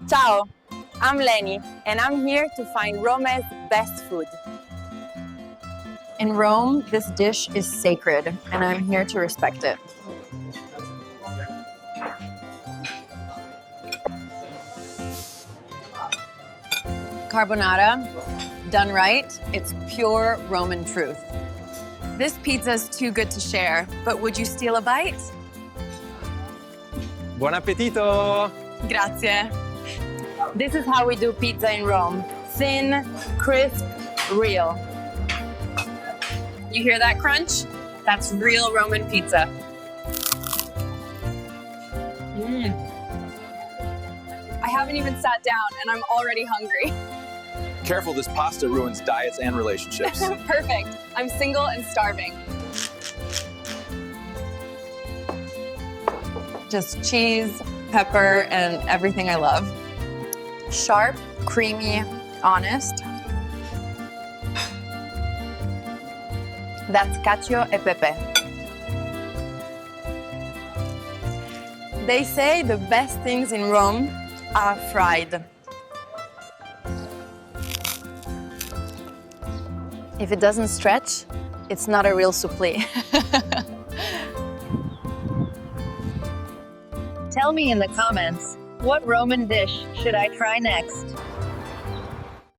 Ciao, I'm Leni, and I'm here to find Rome's best food. In Rome, this dish is sacred, and I'm here to respect it. Carbonara, done right, it's pure Roman truth. This pizza's too good to share, but would you steal a bite? Buon appetito! Grazie. This is how we do pizza in Rome. Thin, crisp, real. You hear that crunch? That's real Roman pizza. I haven't even sat down and I'm already hungry. Careful, this pasta ruins diets and relationships. Perfect. I'm single and starving. Just cheese, pepper, and everything I love. Sharp, creamy, honest. That's cacio e pepe. They say the best things in Rome are fried. If it doesn't stretch, it's not a real supplì. Tell me in the comments, what Roman dish should I try next?